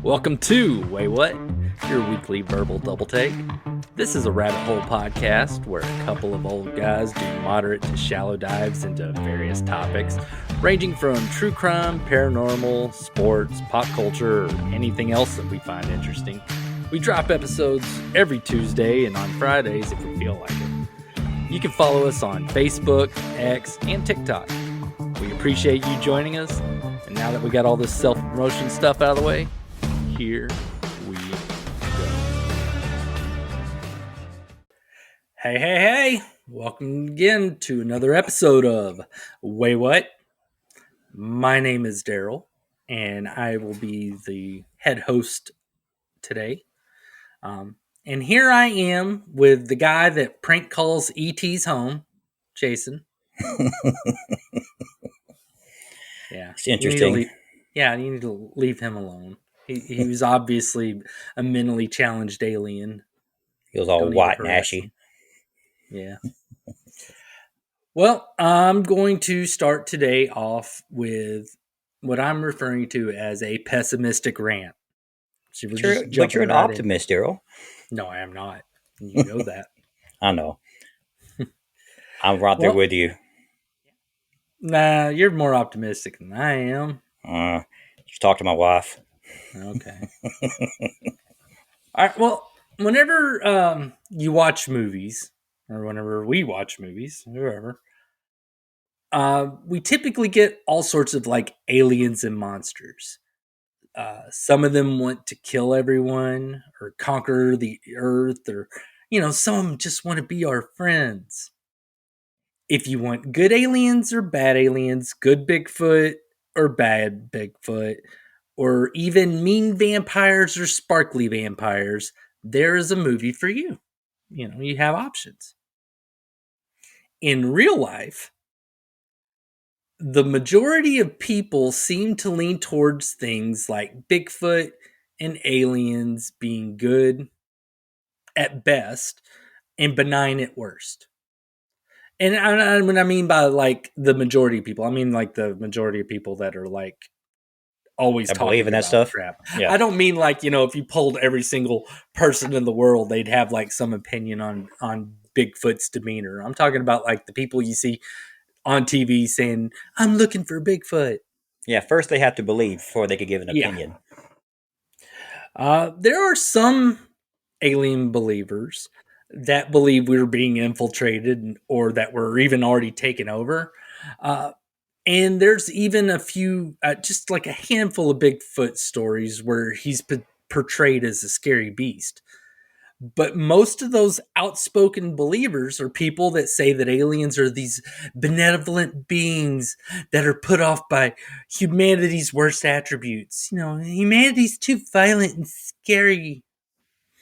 Welcome to WayWut, your weekly verbal double take. This is a rabbit hole podcast where a couple of old guys do moderate to shallow dives into various topics, ranging from true crime, paranormal, sports, pop culture, or anything else that we find interesting. We drop episodes every Tuesday and on Fridays if we feel like it. You can follow us on Facebook, X, and TikTok. We appreciate you joining us. And now that we got all this self-promotion stuff out of the way, here we go. Hey. Welcome again to another episode of WayWut. My name is Darrell, and I will be the head host today. And here I am with the guy that prank calls ET's home, Jason. Yeah. It's interesting. You need to leave him alone. He was obviously a mentally challenged alien. He was all white and ashy. Yeah. Well, I'm going to start today off with what I'm referring to as a pessimistic rant. So But you're an optimist, Darrell. No, I am not. You know that. I know. I'm right there with you. Nah, you're more optimistic than I am. Just talk to my wife. Okay. All right. Well, whenever you watch movies, or whenever we watch movies, whoever, we typically get all sorts of like aliens and monsters. Some of them want to kill everyone or conquer the earth, or some of them just want to be our friends. If you want good aliens or bad aliens, good Bigfoot or bad Bigfoot, or even mean vampires or sparkly vampires, there is a movie for you. You have options. In real life, the majority of people seem to lean towards things like Bigfoot and aliens being good at best and benign at worst. And when I mean by like the majority of people, I mean like the majority of people that are like always talking in that stuff. Crap. Yeah. I don't mean like, if you polled every single person in the world, they'd have like some opinion on Bigfoot's demeanor. I'm talking about like the people you see on TV saying, I'm looking for Bigfoot. Yeah, first they have to believe before they could give an opinion. There are some alien believers that believe we're being infiltrated or that we're even already taken over. And there's even a few, just like a handful of Bigfoot stories where he's portrayed as a scary beast. But most of those outspoken believers are people that say that aliens are these benevolent beings that are put off by humanity's worst attributes. Humanity's too violent and scary.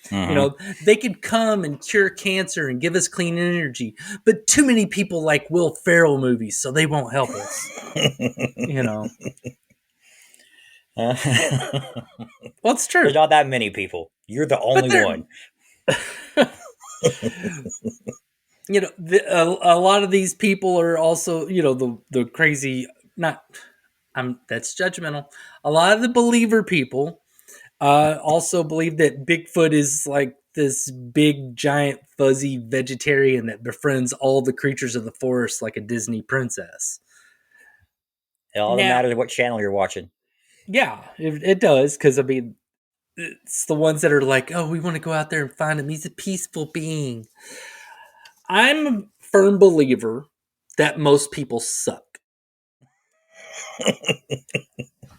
Mm-hmm. They could come and cure cancer and give us clean energy, but too many people like Will Ferrell movies, so they won't help us. Well, it's true. There's not that many people. You're the only one. A lot of these people are also, the crazy. That's judgmental. A lot of the believer people also believe that Bigfoot is like this big, giant, fuzzy vegetarian that befriends all the creatures of the forest like a Disney princess. It all matters what channel you're watching. Yeah, it does, because, it's the ones that are like, oh, we want to go out there and find him. He's a peaceful being. I'm a firm believer that most people suck.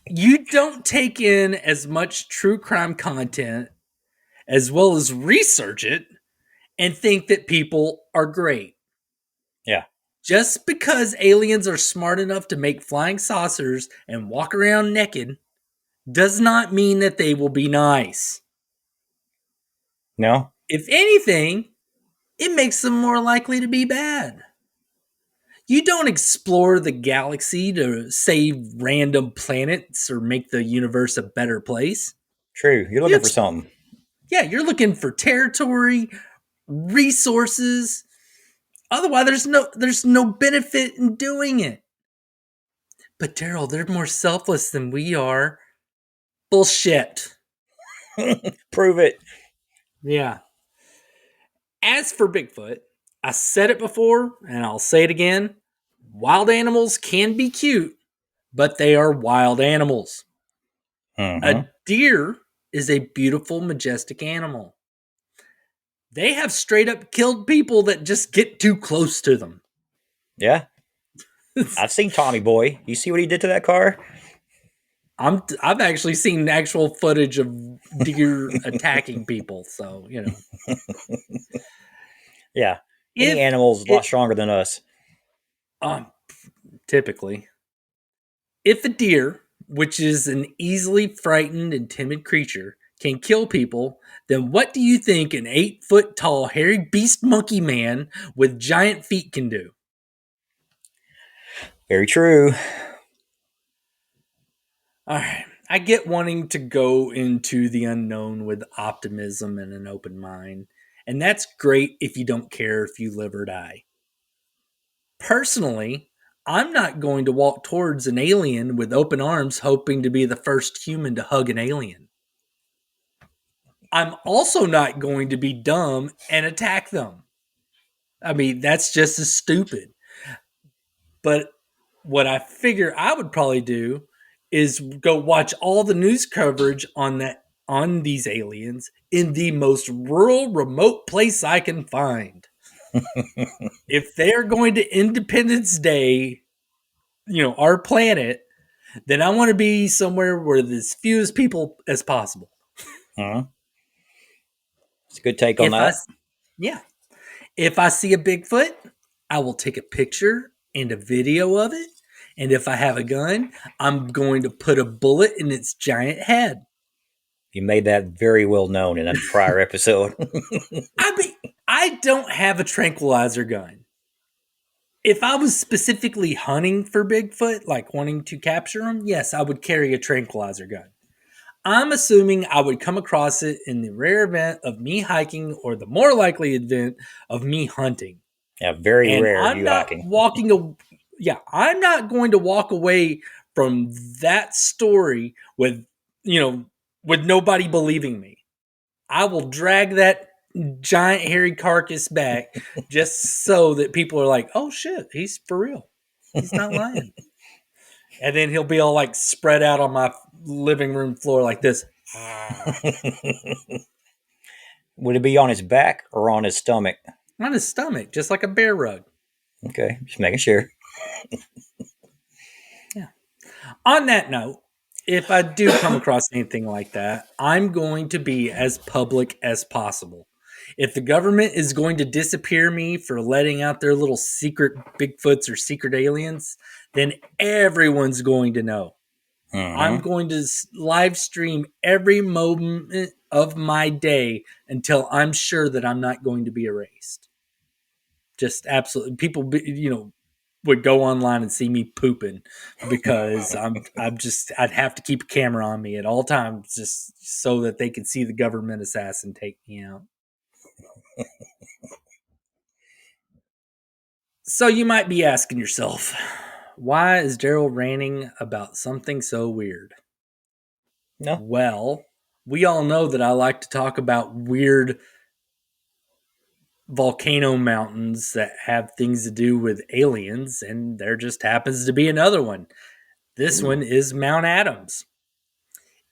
You don't take in as much true crime content as well as research it and think that people are great. Yeah. Just because aliens are smart enough to make flying saucers and walk around naked does not mean that they will be nice. No. If anything, it makes them more likely to be bad. You don't explore the galaxy to save random planets or make the universe a better place. True. You're looking for something. Yeah, you're looking for territory, resources. Otherwise, there's no benefit in doing it. But Darrell, they're more selfless than we are. Bullshit. Prove it. Yeah. As for Bigfoot, I said it before and I'll say it again. Wild animals can be cute, but they are wild animals. A Mm-hmm. deer is a beautiful, majestic animal. They have straight up killed people that just get too close to them. Yeah. I've seen Tommy Boy. You see what he did to that car? I've actually seen actual footage of deer attacking people, so Yeah. Any if animal's a lot it stronger than us. um, typically if a deer, which is an easily frightened and timid creature, can kill people, then what do you think an 8 foot tall hairy beast monkey man with giant feet can do? Very true. All right. I get wanting to go into the unknown with optimism and an open mind. And that's great if you don't care if you live or die. Personally, I'm not going to walk towards an alien with open arms hoping to be the first human to hug an alien. I'm also not going to be dumb and attack them. I mean, that's just as stupid. But what I figure I would probably do is go watch all the news coverage on these aliens in the most rural, remote place I can find. If they're going to Independence Day, our planet, then I want to be somewhere where there's few as people as possible. Huh? It's a good take on If I, that. yeah, if I see a Bigfoot, I will take a picture and a video of it. And if I have a gun, I'm going to put a bullet in its giant head. You made that very well known in a prior episode. I mean, I don't have a tranquilizer gun. If I was specifically hunting for Bigfoot, like wanting to capture him, yes, I would carry a tranquilizer gun. I'm assuming I would come across it in the rare event of me hiking or the more likely event of me hunting. Yeah, very And rare you hacking. I'm not going to walk away from that story you know, with nobody believing me. I will drag that giant hairy carcass back just so that people are like, "Oh shit, he's for real. He's not lying." And then he'll be all like spread out on my living room floor like this. Would it be on his back or on his stomach? On his stomach, just like a bear rug. Okay, just making sure. Yeah. On that note, if I do come across anything like that, I'm going to be as public as possible. If the government is going to disappear me for letting out their little secret Bigfoots or secret aliens, then everyone's going to know. I'm Mm-hmm. going to live stream every moment of my day until I'm sure that I'm not going to be erased. Just absolutely, would go online and see me pooping because I'd have to keep a camera on me at all times just so that they could see the government assassin take me out. So you might be asking yourself, why is Darrell ranting about something so weird? No. Well, we all know that I like to talk about weird volcano mountains that have things to do with aliens, and there just happens to be another one. This Ooh. one is Mount Adams.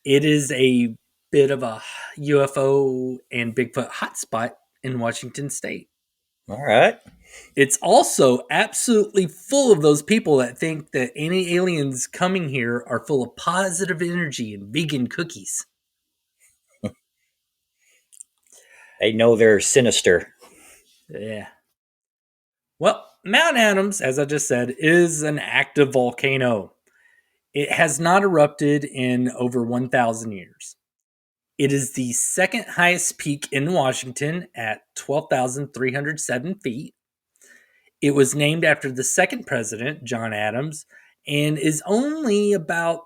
It is a bit of a UFO and Bigfoot hotspot in Washington state. All right. It's also absolutely full of those people that think that any aliens coming here are full of positive energy and vegan cookies. They know they're sinister. Yeah. Well, Mount Adams, as I just said, is an active volcano. It has not erupted in over 1,000 years. It is the second highest peak in Washington at 12,307 feet. It was named after the second president, John Adams, and is only about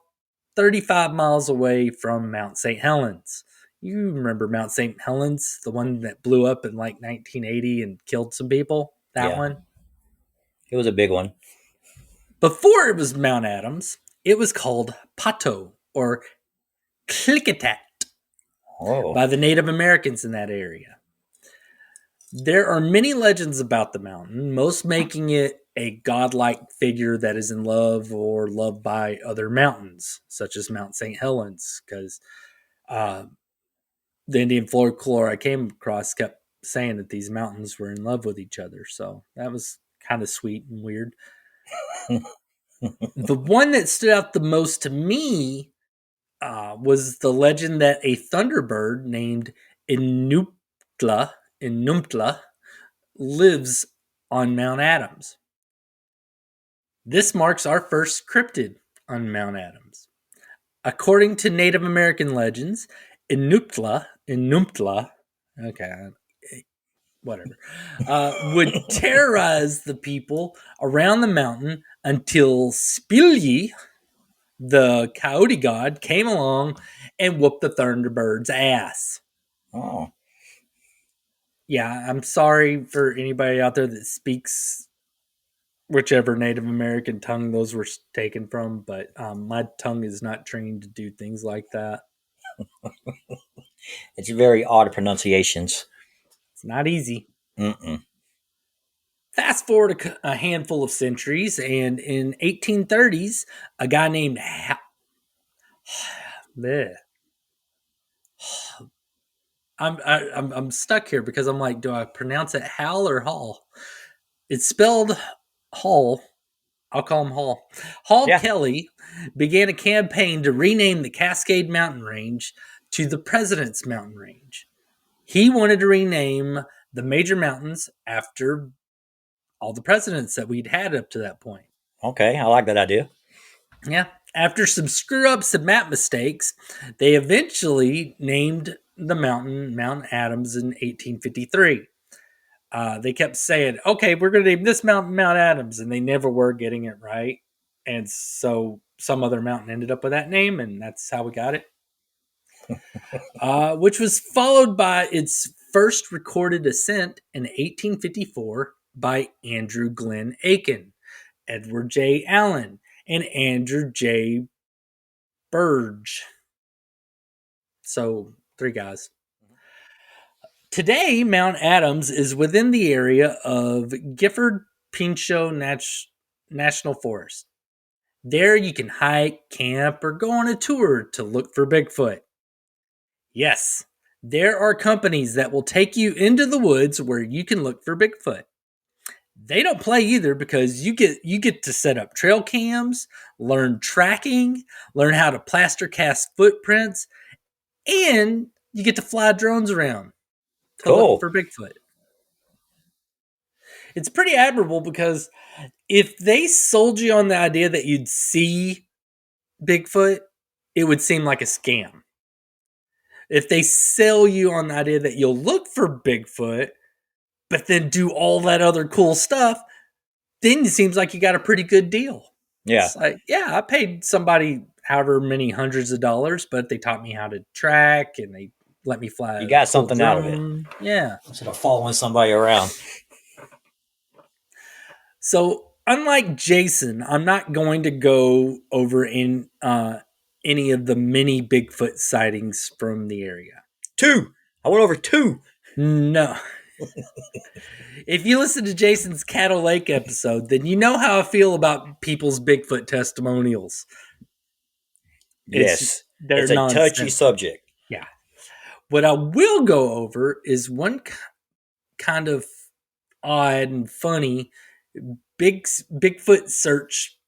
35 miles away from Mount St. Helens. You remember Mount St. Helens, the one that blew up in like 1980 and killed some people? That Yeah, one? it was a big one. Before it was Mount Adams, it was called Pato or Klickitat. Oh. by the Native Americans in that area. There are many legends about the mountain, most making it a godlike figure that is in love or loved by other mountains, such as Mount St. Helens, because uh, the Indian folklore I came across kept saying that these mountains were in love with each other. So that was kind of sweet and weird. The one that stood out the most to me was the legend that a thunderbird named Inupla, Inupla lives on Mount Adams. This marks our first cryptid on Mount Adams. According to Native American legends, Inupla, okay, whatever, would terrorize the people around the mountain until Spilyi, the coyote god, came along and whooped the Thunderbird's ass. Oh. Yeah, I'm sorry for anybody out there that speaks whichever Native American tongue those were taken from, but my tongue is not trained to do things like that. It's very odd pronunciations. It's not easy. Mm-mm. Fast forward a handful of centuries, and in 1830s, a guy named I'm stuck here because I'm like, do I pronounce it Hal or Hall? It's spelled Hall. I'll call him Hall. Hall Yeah. Kelly began a campaign to rename the Cascade Mountain Range to the President's Mountain Range. He wanted to rename the major mountains after all the presidents that we'd had up to that point. Okay, I like that idea. Yeah. After some screw ups and map mistakes, they eventually named the mountain Mount Adams in 1853. They kept saying, okay, we're going to name this mountain Mount Adams, and they never were getting it right. And so some other mountain ended up with that name, and that's how we got it. Which was followed by its first recorded ascent in 1854 by Andrew Glenn Aiken, Edward J. Allen, and Andrew J. Burge. So, 3 guys. Today, Mount Adams is within the area of Gifford Pinchot National Forest. There you can hike, camp, or go on a tour to look for Bigfoot. Yes, there are companies that will take you into the woods where you can look for Bigfoot. They don't play either because you get to set up trail cams, learn tracking, learn how to plaster cast footprints, and you get to fly drones around to look Cool. for Bigfoot. It's pretty admirable because if they sold you on the idea that you'd see Bigfoot, it would seem like a scam. If they sell you on the idea that you'll look for Bigfoot, but then do all that other cool stuff, then it seems like you got a pretty good deal. Yeah. It's like, yeah, I paid somebody however many hundreds of dollars, but they taught me how to track and they let me fly. You got a cool something drone. out of it. Yeah. Instead of following somebody around. So, unlike Jason, I'm not going to go over in any of the many Bigfoot sightings from the area. 2. I went over 2. No. If you listen to Jason's Cattle Lake episode, then you know how I feel about people's Bigfoot testimonials. Yes. They're It's a nonsense. touchy subject. Yeah. What I will go over is one kind of odd and funny Bigfoot search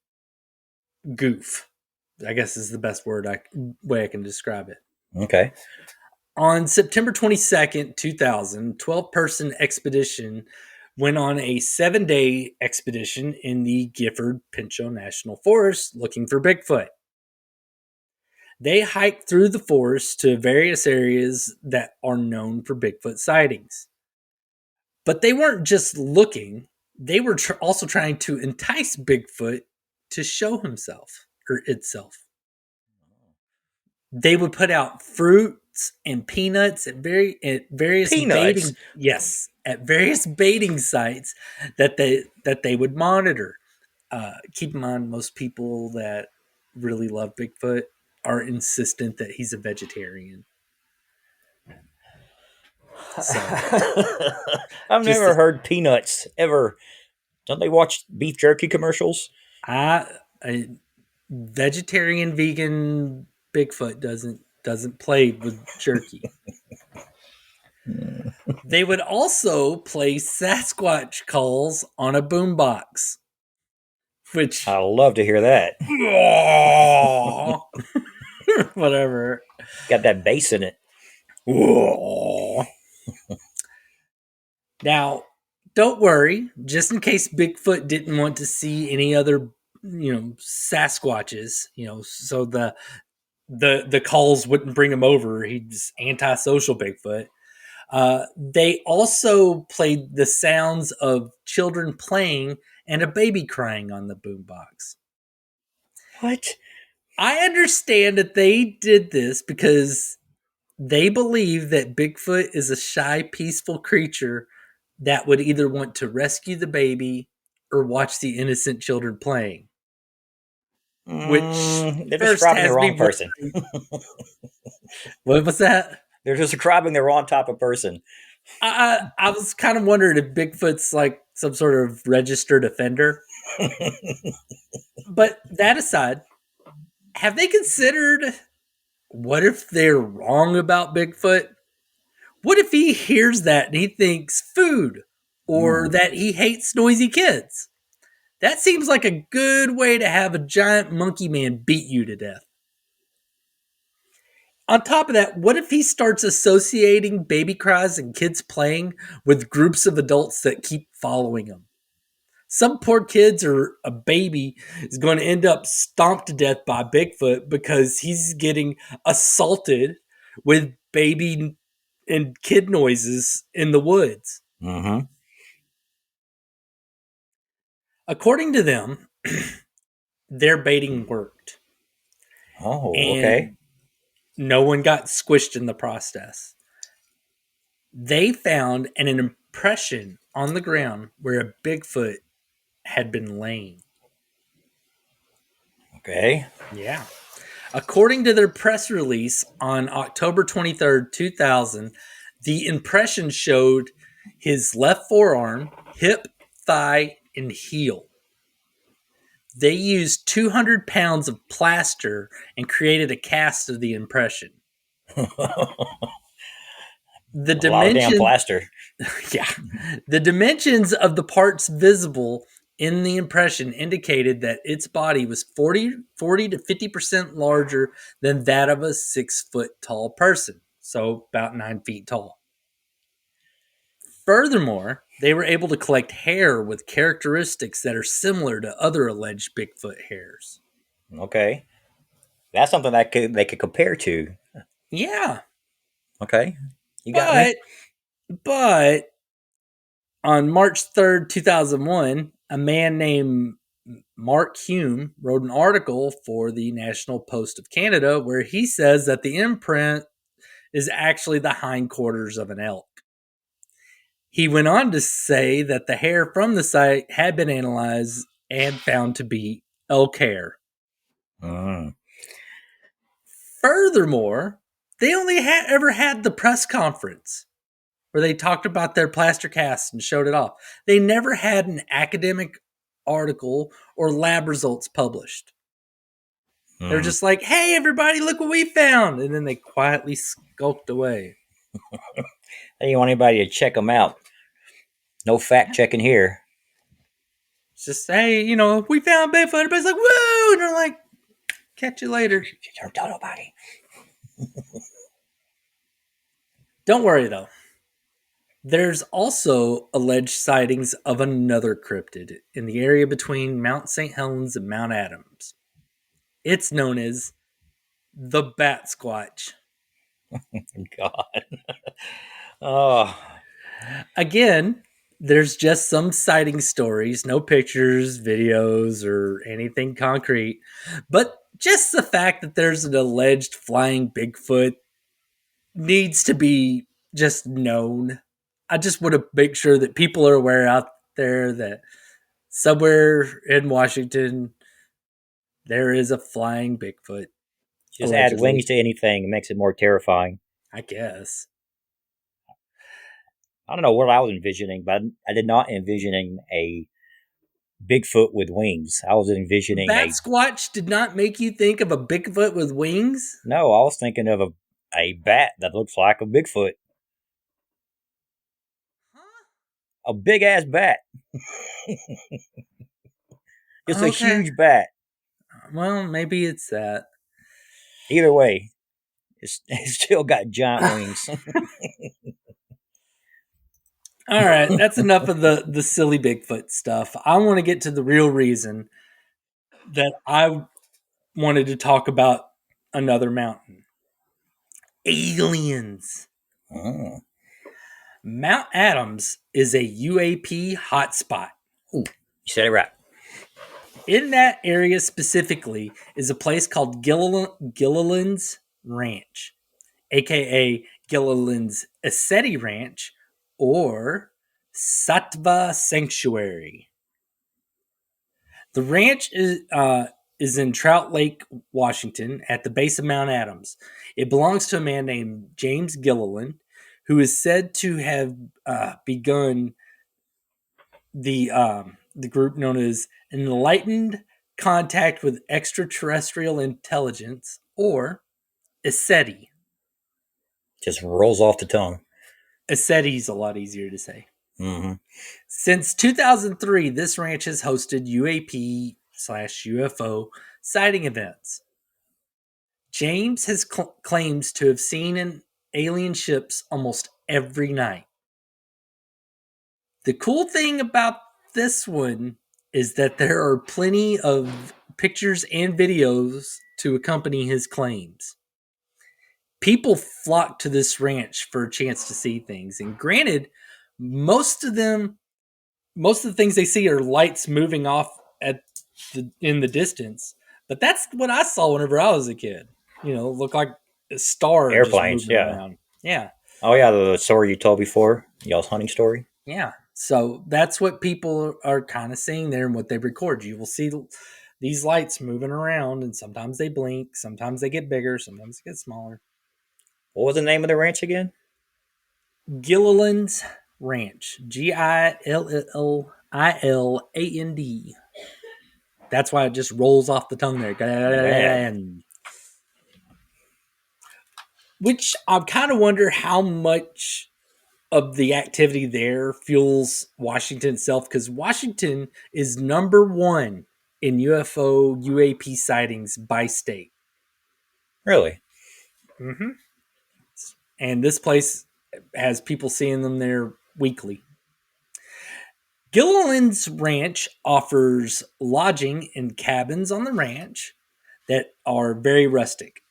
goof. I guess is the best way I can describe it. Okay. On September 22nd, 2000, 12-person expedition went on a 7-day expedition in the Gifford Pinchot National Forest looking for Bigfoot. They hiked through the forest to various areas that are known for Bigfoot sightings. But they weren't just looking, they were also trying to entice Bigfoot to show himself or itself. They would put out fruits and peanuts at various Peanuts? at various baiting sites that they would monitor. Keep in mind, most people that really love Bigfoot are insistent that he's a vegetarian. So I've just never heard peanuts ever. Don't they watch beef jerky commercials? I vegetarian vegan Bigfoot doesn't play with jerky. They would also play Sasquatch calls on a boombox, I which love to hear that. whatever. Got that bass in it. Now, don't worry. Just in case Bigfoot didn't want to see any other, Sasquatches, so the calls wouldn't bring him over. He's antisocial Bigfoot. They also played the sounds of children playing and a baby crying on the boombox. What? I understand that they did this because they believe that Bigfoot is a shy, peaceful creature that would either want to rescue the baby or watch the innocent children playing. Which They're first describing the has me wrong person. wondering, what was that? They're describing the wrong type of person. I was kind of wondering if Bigfoot's like some sort of registered offender. But that aside, have they considered what if they're wrong about Bigfoot? What if he hears that and he thinks food or Mm. that he hates noisy kids? That seems like a good way to have a giant monkey man beat you to death. On top of that, what if he starts associating baby cries and kids playing with groups of adults that keep following him? Some poor kids or a baby is going to end up stomped to death by Bigfoot because he's getting assaulted with baby and kid noises in the woods. Mm-hmm. According to them, their baiting worked Oh, okay. and no one got squished in the process. They found an impression on the ground where a Bigfoot had been laying. Okay. Yeah. According to their press release on October 23rd, 2000, the impression showed his left forearm, hip, thigh, and heel. They used 200 pounds of plaster and created a cast of the impression. The A lot of damn dimension, plaster. yeah, the dimensions of the parts visible in the impression indicated that its body was 40 to 50% larger than that of a 6 foot tall person. So about 9 feet tall. Furthermore, they were able to collect hair with characteristics that are similar to other alleged Bigfoot hairs. Okay. That's something that they could compare to. Yeah, Okay. You got me? but but on March 3rd, 2001, a man named Mark Hume wrote an article for the National Post of Canada where he says that the imprint is actually the hindquarters of an elk. He went on to say that the hair from the site had been analyzed and found to be elk hair. Mm. Furthermore, they only ever had the press conference where they talked about their plaster cast and showed it off. They never had an academic article or lab results published. They're Mm. just like, hey, everybody, look what we found. And then they quietly skulked away. They didn't want anybody to check them out. No fact checking here. It's just, hey, we found Bigfoot. Everybody's like, woo! And they're like, catch you later. Don't tell nobody. Don't worry, though. There's also alleged sightings of another cryptid in the area between Mount St. Helens and Mount Adams. It's known as the Bat Squatch. God. Oh. Again, there's just some sighting stories, no pictures, videos, or anything concrete. But just the fact that there's an alleged flying Bigfoot needs to be just known. I just want to make sure that people are aware out there that somewhere in Washington there is a flying Bigfoot, Just add allegedly. wings to anything. It makes it more terrifying. I guess. I don't know what I was envisioning, but I did not envisioning a Bigfoot with wings. I was envisioning Bat a Squatch did not make you think of a Bigfoot with wings? no. I was thinking of a bat that looks like a Bigfoot, a big ass bat, just a Okay. huge bat. Well, maybe it's that. Either way, it's still got giant wings. All right, that's enough of the silly Bigfoot stuff. I want to get to the real reason that I wanted to talk about another mountain. Aliens. Mm. Mount Adams is a UAP hotspot. Ooh, you said it right. In that area specifically is a place called Gilliland's Ranch, aka Gilliland's Ascetti Ranch or Sattva Sanctuary. The ranch is in Trout Lake, Washington, at the base of Mount Adams. It belongs to a man named James Gilliland, who is said to have begun the group known as Enlightened Contact with Extraterrestrial Intelligence, or ESETI. Just rolls off the tongue. ESETI is a lot easier to say. Mm-hmm. Since 2003, this ranch has hosted UAP/UFO sighting events. James has claims to have seen alien ships almost every night. The cool thing about this one is that there are plenty of pictures and videos to accompany his claims. People flock to this ranch for a chance to see things, and granted, most of the things they see are lights moving off in the distance. But that's what I saw whenever I was a kid. You know, looked like a star just Airplanes, moving yeah. around. Yeah. Oh yeah, the story you told before, y'all's hunting story. Yeah. So that's what people are kind of seeing there and what they record. You will see these lights moving around, and sometimes they blink, sometimes they get bigger, sometimes they get smaller. What was the name of the ranch again? Gilliland's Ranch. Gilliland. That's why it just rolls off the tongue there. Man. Which I kind of wonder how much of the activity there fuels Washington itself, because Washington is number one in UFO UAP sightings by state. Really? Mm-hmm. And this place has people seeing them there weekly. Gilliland's Ranch offers lodging in cabins on the ranch that are very rustic,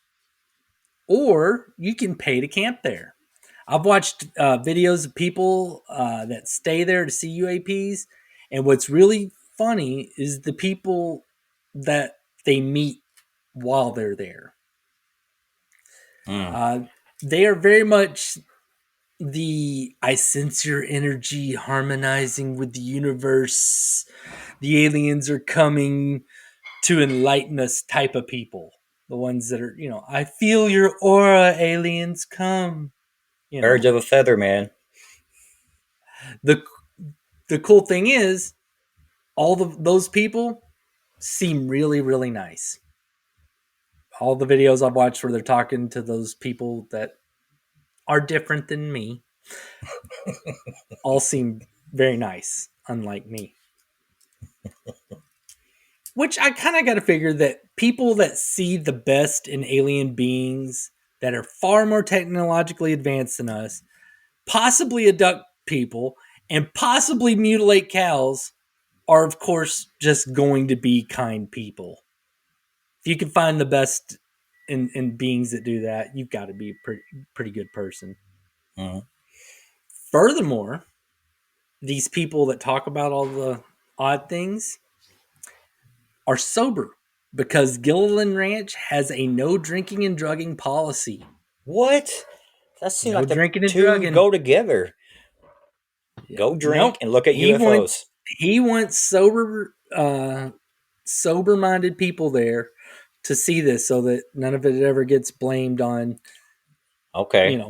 or you can pay to camp there. I've watched videos of people that stay there to see UAPs, and what's really funny is the people that they meet while they're there. They are very much the I sense your energy harmonizing with the universe. The aliens are coming to enlighten us type of people. The ones that are, I feel your aura, aliens, come. Birds of a feather, man. The the cool thing is, those people seem really, really nice. All the videos I've watched where they're talking to those people that are different than me all seem very nice, unlike me. Which I kind of got to figure that people that see the best in alien beings that are far more technologically advanced than us, possibly abduct people, and possibly mutilate cows are, of course, just going to be kind people. If you can find the best in beings that do that, you've got to be a pretty good person. Mm-hmm. Furthermore, these people that talk about all the odd things are sober because Gilliland Ranch has a no drinking and drugging policy. What? That seems No like the drinking and two drugging. go together. Go drink Nope. and look at He UFOs. wants sober minded people there to see this, so that none of it ever gets blamed on Okay.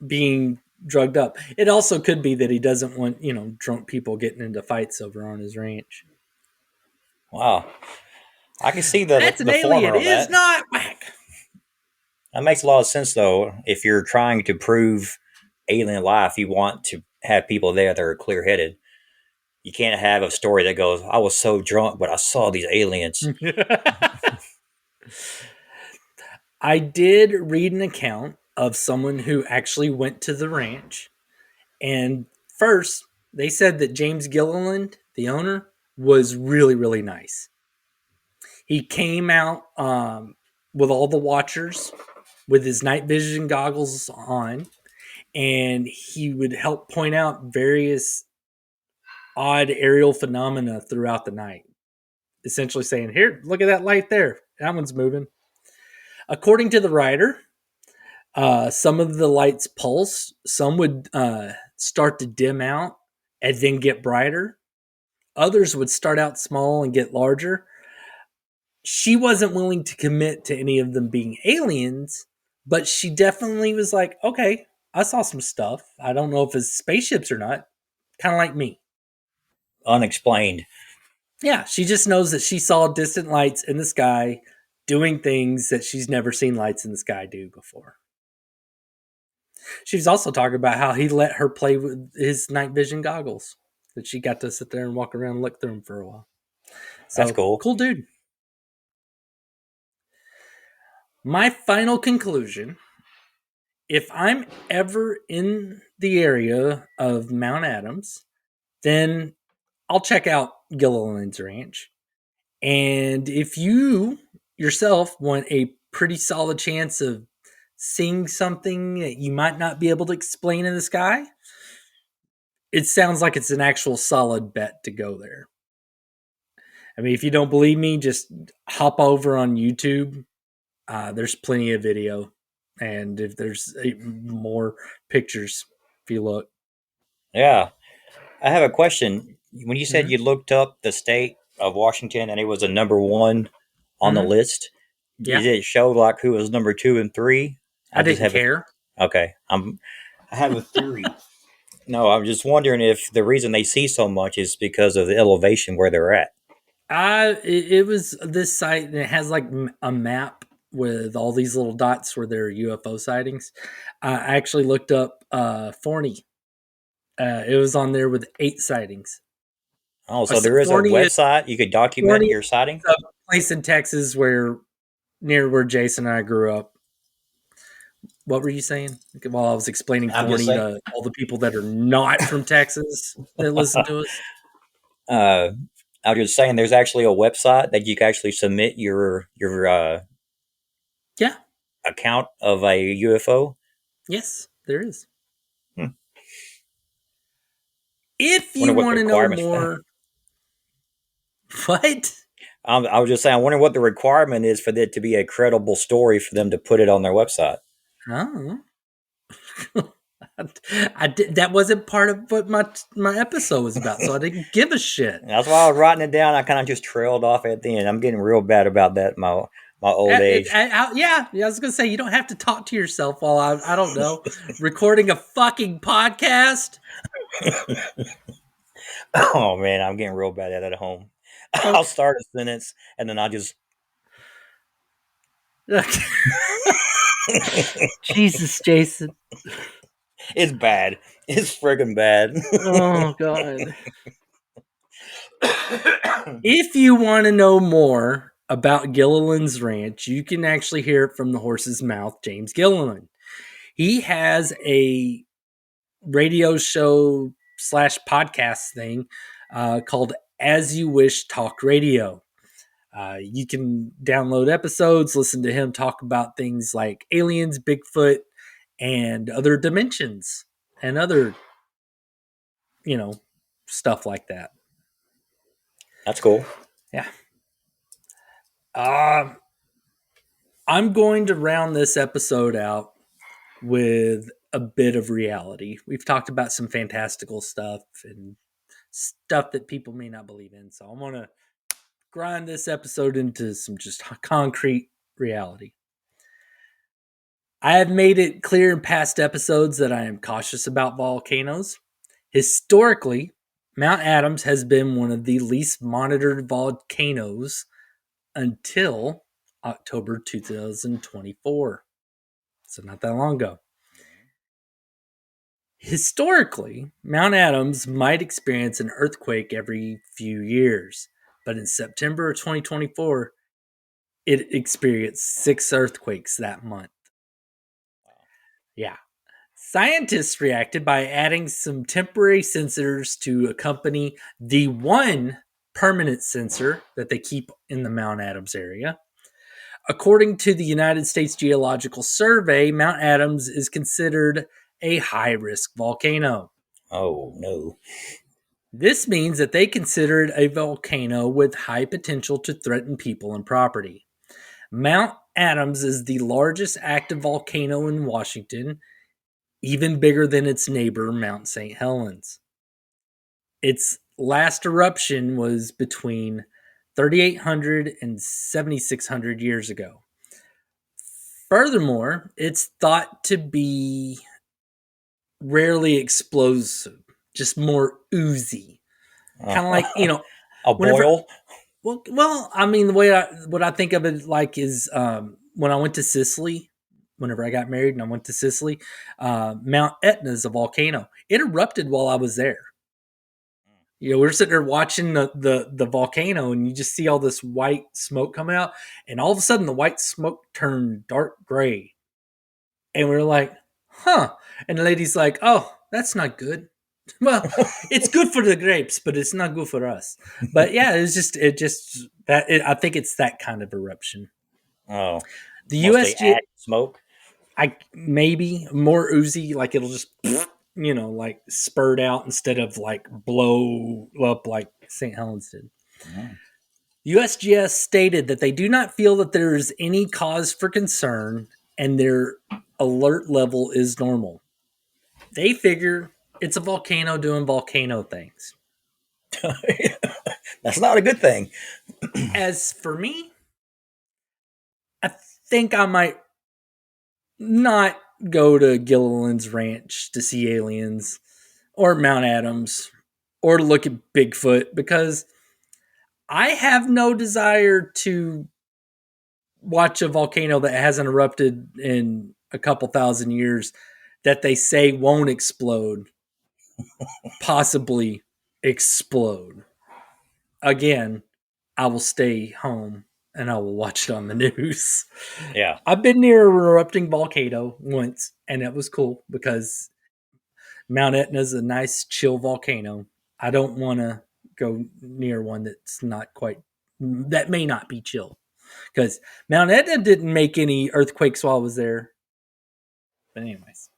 being drugged up. It also could be that he doesn't want, drunk people getting into fights over on his ranch. Wow. I can see the That's an the alien. former It of is that. not whack. That makes a lot of sense, though. If you're trying to prove alien life, you want to have people there that are clear headed. You can't have a story that goes, I was so drunk, but I saw these aliens. I did read an account of someone who actually went to the ranch. And first, they said that James Gilliland, the owner, was really, really nice. He came out with all the watchers with his night vision goggles on, and he would help point out various odd aerial phenomena throughout the night. Essentially saying, here, look at that light there. That one's moving. According to the writer, some of the lights pulse. Some would start to dim out and then get brighter. Others would start out small and get larger. She wasn't willing to commit to any of them being aliens, but she definitely was like, okay, I saw some stuff. I don't know if it's spaceships or not. Kind of like me. Unexplained. Yeah, she just knows that she saw distant lights in the sky doing things that she's never seen lights in the sky do before. She was also talking about how he let her play with his night vision goggles, that she got to sit there and walk around and look through them for a while. That's So, cool. cool dude. My final conclusion, if I'm ever in the area of Mount Adams, then I'll check out Gilliland's Ranch. And if you yourself want a pretty solid chance of seeing something that you might not be able to explain in the sky, it sounds like it's an actual solid bet to go there. I mean, if you don't believe me, just hop over on YouTube. There's plenty of video, and if there's more pictures, if you look. Yeah. I have a question. When you said Mm-hmm. you looked up the state of Washington and it was a number one on the Mm-hmm. list, Yeah, did it show like who was number two and three? I I just didn't have a care. okay. I have a theory. No, I'm just wondering if the reason they see so much is because of the elevation where they're at. It was this site, and it has like a map with all these little dots where there are UFO sightings. I actually looked up Forney. It was on there with 8 sightings. Oh, so there is a Forney is website you could document Forney your sighting? is a place in Texas where near where Jason and I grew up. What were you saying? While I was explaining I'm just Forney saying. to all the people that are not from Texas that listen to us. uh, I was just saying, there's actually a website that you can actually submit your Yeah. account of a UFO. Yes, there is. Hmm. If Wonder you what the want to know requirements for that. more, what? I was just saying, I wonder what the requirement is for it to be a credible story for them to put it on their website. Oh. I did, that wasn't part of what my episode was about, so I didn't give a shit. That's why I was writing it down. I kind of just trailed off at the end. I'm getting real bad about that. My old age. Yeah, I was gonna say you don't have to talk to yourself while I don't know, recording a fucking podcast. Oh man, I'm getting real bad at home. I'll start a sentence and then I'll just. Jesus, Jason. It's bad. It's friggin' bad. Oh god. If you want to know more about Gilliland's Ranch, you can actually hear it from the horse's mouth, James Gilliland. He has a radio show slash podcast thing called As You Wish Talk Radio. You can download episodes, listen to him talk about things like aliens, Bigfoot, and other dimensions and other, you know, stuff like that. That's cool. Yeah. Um, I'm going to round this episode out with a bit of reality. We've talked about some fantastical stuff and stuff that people may not believe in. So I want to grind this episode into some just concrete reality. I have made it clear in past episodes that I am cautious about volcanoes. Historically, Mount Adams has been one of the least monitored volcanoes until October 2024. So not that long ago. Historically, Mount Adams might experience an earthquake every few years, but in September of 2024, it experienced 6 earthquakes that month. Yeah. Scientists reacted by adding some temporary sensors to accompany the one permanent sensor that they keep in the Mount Adams area. According to the United States Geological Survey, Mount Adams is considered a high-risk volcano. Oh, no. This means that they consider it a volcano with high potential to threaten people and property. Mount Adams is the largest active volcano in Washington, even bigger than its neighbor, Mount St. Helens. Its last eruption was between 3,800 and 7,600 years ago. Furthermore, it's thought to be rarely explosive, just more oozy. Kind of like, a boil? Well, I mean, the way what I think of it like is when I went to Sicily, whenever I got married and I went to Sicily, Mount Etna is a volcano. It erupted while I was there. We're sitting there watching the volcano, and you just see all this white smoke coming out, and all of a sudden the white smoke turned dark gray. And we're like, huh. And the lady's like, oh, that's not good. Well, it's good for the grapes, but it's not good for us. But yeah, I think it's that kind of eruption. Oh, the USG USG smoke. Maybe more oozy, like it'll just like spurt out instead of like blow up like St. Helens did. Mm. USGS stated that they do not feel that there is any cause for concern and their alert level is normal. They figure it's a volcano doing volcano things. That's not a good thing. As for me, I think I might not go to Gilliland's Ranch to see aliens or Mount Adams or to look at Bigfoot, because I have no desire to watch a volcano that hasn't erupted in a couple thousand years that they say won't explode possibly explode. Again, I will stay home and I will watch it on the news. Yeah. I've been near an erupting volcano once, and it was cool because Mount Etna is a nice, chill volcano. I don't want to go near one that may not be chill. Because Mount Etna didn't make any earthquakes while I was there. But anyways.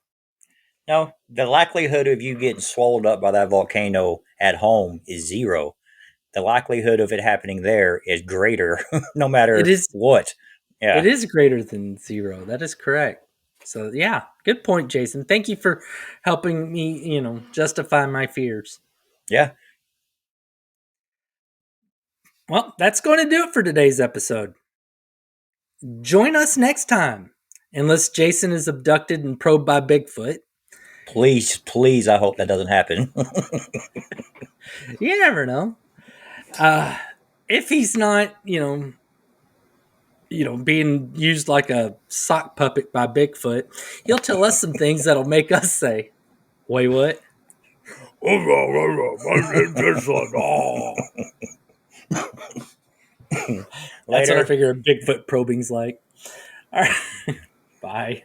No, the likelihood of you getting swallowed up by that volcano at home is 0. The likelihood of it happening there is greater, no matter what. Yeah. It is greater than 0. That is correct. So, yeah, good point, Jason. Thank you for helping me, justify my fears. Yeah. Well, that's going to do it for today's episode. Join us next time, unless Jason is abducted and probed by Bigfoot. Please, I hope that doesn't happen. You never know. If he's not, being used like a sock puppet by Bigfoot, he'll tell us some things that'll make us say, WayWut? That's what I figure Bigfoot probing's like. All right. Bye.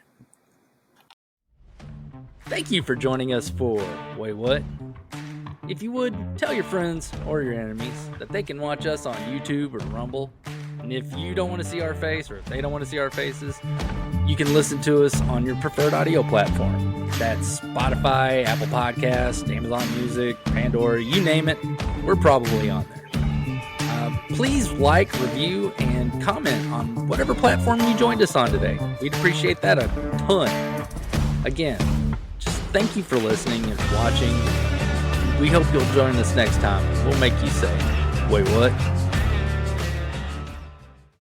Thank you for joining us for WayWut. If you would, tell your friends or your enemies that they can watch us on YouTube or Rumble. And if you don't want to see our face, or if they don't want to see our faces, you can listen to us on your preferred audio platform. That's Spotify, Apple Podcasts, Amazon Music, Pandora, you name it, we're probably on there. Please like, review, and comment on whatever platform you joined us on today. We'd appreciate that a ton. Again, just thank you for listening and watching. We hope you'll join us next time. We'll make you say, wait, what?